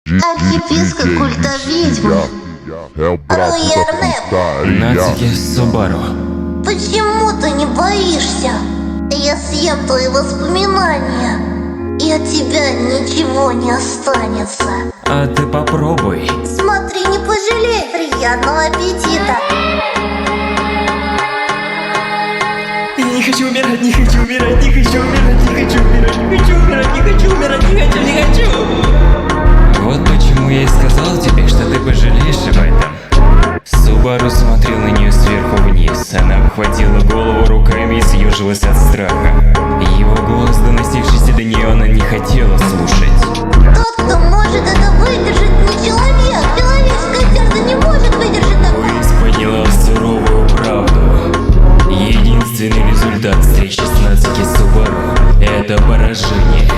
Архиписка культа ведьм. Нацуки Субару. Почему ты не боишься? Я съем твои воспоминания, и от тебя ничего не останется. А ты попробуй. Смотри, не пожалей. Приятного аппетита. Я не хочу умирать, не хочу умирать, не хочу умирать, не хочу умирать, не хочу умирать, не хочу умирать, не хочу. Вот почему я и сказал тебе, что ты пожалеешь об этом. Субару смотрел на нее сверху вниз. Она обхватила голову руками и съежилась от страха. Его голос, доносившийся до нее, она не хотела слушать. Тот, кто может это выдержать, не человек. Человеческое сердце не может выдержать такое. Уэйс подняла суровую правду. Единственный результат встречи с Нацуки Субару – это поражение.